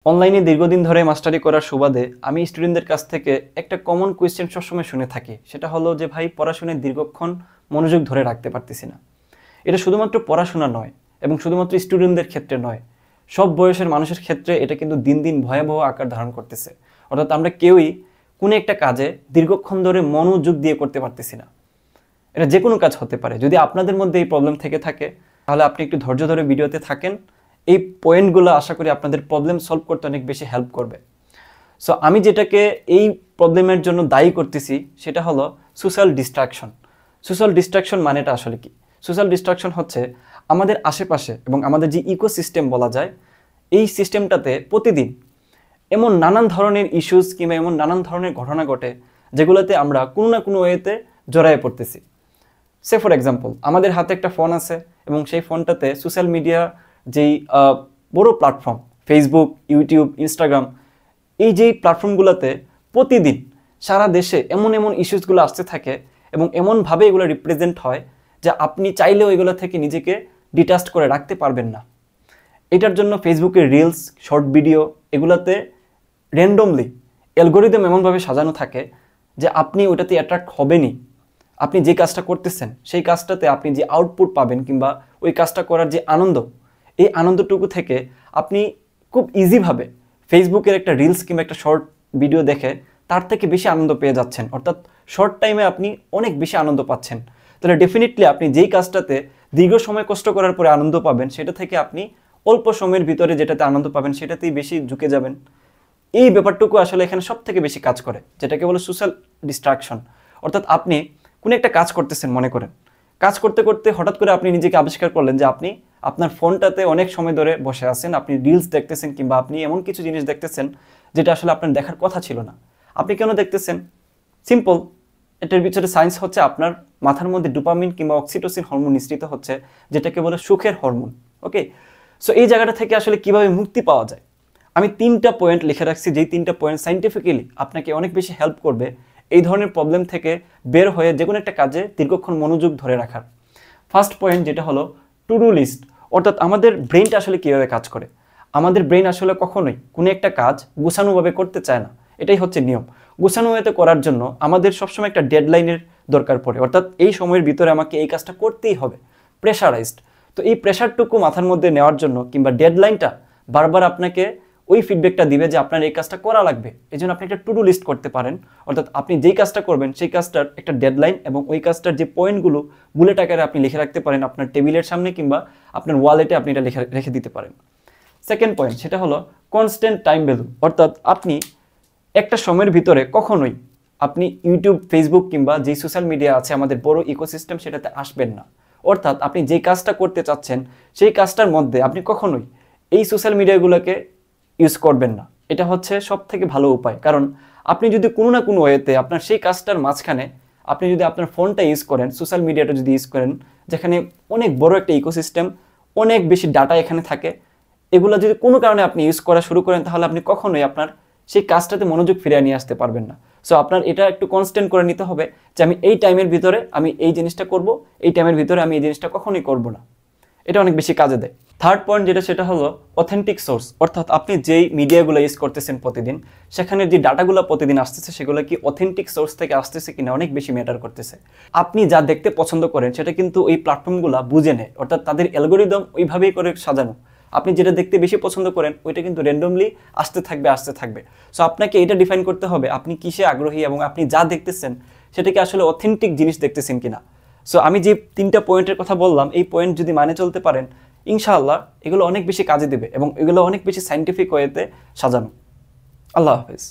অনলাইনে দীর্ঘদিন ধরে মাস্টারি করার সুবাদে আমি স্টুডেন্টদের কাছ থেকে একটা কমন কোয়েশ্চেন সবসময় শুনে থাকি। সেটা হলো যে ভাই, পড়াশোনায় দীর্ঘক্ষণ মনোযোগ ধরে রাখতে পারতেছি না। এটা শুধুমাত্র পড়াশোনা নয় এবং শুধুমাত্র স্টুডেন্টদের ক্ষেত্রে নয়, সব বয়সের মানুষের ক্ষেত্রে এটা কিন্তু দিন দিন ভয়াবহ আকার ধারণ করতেছে। অর্থাৎ আমরা কেউই কোনো একটা কাজে দীর্ঘক্ষণ ধরে মনোযোগ দিয়ে করতে পারতেছি না। এটা যে কোনো কাজ হতে পারে। যদি আপনাদের মধ্যে এই প্রবলেম থেকে থাকে তাহলে আপনি একটু ধৈর্য ধরে ভিডিওতে থাকেন। এই পয়েন্টগুলো আশা করি আপনাদের প্রবলেম সলভ করতে অনেক বেশি হেল্প করবে। সো আমি যেটাকে এই প্রবলেমের জন্য দায়ী করতেছি সেটা হলো সোশ্যাল ডিস্ট্রাকশন। সোশ্যাল ডিস্ট্রাকশন মানেটা আসলে কি? সোশ্যাল ডিস্ট্রাকশন হচ্ছে আমাদের আশেপাশে এবং আমাদের যে ইকোসিস্টেম বলা যায়, এই সিস্টেমটাতে প্রতিদিন এমন নানান ধরনের ইস্যুস কিংবা এমন নানান ধরনের ঘটনা ঘটে যেগুলোতে আমরা কোনো না কোনো ওয়েতে জড়ায়ে পড়তেছি। সে ফর এক্সাম্পল, আমাদের হাতে একটা ফোন আছে এবং সেই ফোনটাতে সোশ্যাল মিডিয়া যেই বড় প্ল্যাটফর্ম, ফেসবুক, ইউটিউব, ইনস্টাগ্রাম, এই যেই প্ল্যাটফর্মগুলোতে প্রতিদিন সারা দেশে এমন এমন ইস্যুসগুলো আসতে থাকে এবং এমনভাবে এগুলো রিপ্রেজেন্ট হয় যে আপনি চাইলেও এগুলো থেকে নিজেকে ডিটাচড করে রাখতে পারবেন না। এটার জন্য ফেসবুকের রিলস, শর্ট ভিডিও, এগুলোতে র্যান্ডমলি অ্যালগোরিদম এমনভাবে সাজানো থাকে যে আপনি ওইটাতে অ্যাট্রাক্ট হবেনই। আপনি যে কাজটা করতেছেন সেই কাজটাতে আপনি যে আউটপুট পাবেন কিংবা ওই কাজটা করার যে আনন্দ, এই আনন্দটুকু থেকে আপনি খুব ইজিভাবে ফেসবুকের একটা রিলস কিংবা একটা শর্ট ভিডিও দেখে তার থেকে বেশি আনন্দ পেয়ে যাচ্ছেন। অর্থাৎ শর্ট টাইমে আপনি অনেক বেশি আনন্দ পাচ্ছেন। তাহলে ডেফিনেটলি আপনি যেই কাজটাতে দীর্ঘ সময় কষ্ট করার পরে আনন্দ পাবেন, সেটা থেকে আপনি অল্প সময়ের ভিতরে যেটাতে আনন্দ পাবেন সেটাতেই বেশি ঝুঁকে যাবেন। এই ব্যাপারটুকু আসলে এখানে সব থেকে বেশি কাজ করে, যেটাকে বলে সোশ্যাল ডিস্ট্রাকশন। অর্থাৎ আপনি কোনো একটা কাজ করতেছেন, মনে করেন কাজ করতে করতে হঠাৎ করে আপনি নিজেকে আবিষ্কার করলেন যে আপনি আপনার ফোনটাতে অনেক সময় ধরে বসে আছেন, আপনি রিলস দেখতেছেন কিংবা আপনি এমন কিছু জিনিস দেখতেছেন যেটা আসলে আপনার দেখার কথা ছিল না। আপনি কেন দেখতেছেন? সিম্পল, এটার পিছনে সায়েন্স হচ্ছে আপনার মাথার মধ্যে ডোপামিন কিংবা অক্সিটোসিন হরমোন নিঃসৃত হচ্ছে, যেটাকে বলে সুখের হরমোন। ওকে, সো এই জায়গাটা থেকে আসলে কিভাবে মুক্তি পাওয়া যায়, আমি 3টা পয়েন্ট লিখে রাখছি, যেই 3টা পয়েন্ট সাইন্টিফিক্যালি আপনাকে অনেক বেশি হেল্প করবে এই ধরনের প্রবলেম থেকে বের হয়ে যে কোনো একটা কাজে দীর্ঘক্ষণ মনোযোগ ধরে রাখার। ফার্স্ট পয়েন্ট যেটা হলো টু ডু লিস্ট। অর্থাৎ আমাদের ব্রেনটা আসলে কীভাবে কাজ করে। আমাদের ব্রেন আসলে কখনোই কোনো একটা কাজ গুছানোভাবে করতে চায় না, এটাই হচ্ছে নিয়ম। গুছানোভাবে করার জন্য আমাদের সবসময় একটা ডেডলাইনের দরকার পড়ে, অর্থাৎ এই সময়ের ভিতরে আমাকে এই কাজটা করতেই হবে, প্রেশারাইজড। তো এই প্রেশারটুকু মাথার মধ্যে নেওয়ার জন্য কিংবা ডেডলাইনটা বারবার আপনাকে ওই ফিডব্যাকটা দিবে যে আপনার এই কাজটা করা লাগবে, এই জন্য আপনি একটা টু ডু লিস্ট করতে পারেন। অর্থাৎ আপনি যেই কাজটা করবেন সেই কাজটার একটা ডেডলাইন এবং ওই কাজটার যে পয়েন্টগুলো বুলেট আকারে আপনি লিখে রাখতে পারেন আপনার টেবিলের সামনে কিংবা আপনার ওয়ালেটে আপনি এটা রেখে দিতে পারেন। সেকেন্ড পয়েন্ট সেটা হলো কনস্ট্যান্ট টাইম ভ্যালু। অর্থাৎ আপনি একটা সময়ের ভিতরে কখনোই আপনি ইউটিউব, ফেসবুক কিংবা যেই সোশ্যাল মিডিয়া আছে আমাদের বড় ইকোসিস্টেম, সেটাতে আসবেন না। অর্থাৎ আপনি যেই কাজটা করতে চাচ্ছেন সেই কাজটার মধ্যে আপনি কখনোই এই সোশ্যাল মিডিয়াগুলোকে ইউজ করবেন না। এটা হচ্ছে সব থেকে ভালো উপায়। কারণ আপনি যদি কোনো না কোনো ওয়েতে আপনার সেই কাজটার মাঝখানে আপনি যদি আপনার ফোনটা ইউজ করেন, সোশ্যাল মিডিয়াটা যদি ইউজ করেন, যেখানে অনেক বড় একটা ইকোসিস্টেম, অনেক বেশি ডাটা এখানে থাকে, এগুলো যদি কোনো কারণে আপনি ইউজ করা শুরু করেন তাহলে আপনি কখনোই আপনার সেই কাজটাতে মনোযোগ ফিরিয়ে নিয়ে আসতে পারবেন না। সো আপনার এটা একটু কনস্ট্যান্ট করে নিতে হবে যে আমি এই টাইমের ভিতরে আমি এই জিনিসটা করব, এই টাইমের ভিতরে আমি এই জিনিসটা কখনোই করব না। এটা অনেক বেশি কাজে দেয়। থার্ড পয়েন্ট যেটা সেটা হলো অথেন্টিক সোর্স। অর্থাৎ আপনি যেই মিডিয়াগুলো ইউজ করতেছেন প্রতিদিন, সেখানে যে ডাটাগুলো প্রতিদিন আসতেছে সেগুলো কি অথেন্টিক সোর্স থেকে আসতেছে কিনা অনেক বেশি ম্যাটার করতেছে। আপনি যা দেখতে পছন্দ করেন সেটা কিন্তু ওই প্ল্যাটফর্মগুলো বুঝে নেয়, অর্থাৎ তাদের অ্যালগোরিদম ওইভাবেই করে সাজানো। আপনি যেটা দেখতে বেশি পছন্দ করেন ওইটা কিন্তু র্যান্ডমলি আসতে থাকবে। সো আপনাকে এটা ডিফাইন করতে হবে আপনি কিসে আগ্রহী এবং আপনি যা দেখতেছেন সেটা কি আসলে অথেন্টিক জিনিস দেখতেছেন কিনা। সো আমি যে 3টা পয়েন্টের কথা বললাম, এই পয়েন্ট যদি মানে চলতে পারেন ইনশাআল্লাহ এগুলো অনেক বেশি কাজে দেবে এবং এগুলো অনেক বেশি সায়েন্টিফিক ওয়েতে সাজানো। আল্লাহ হাফেজ।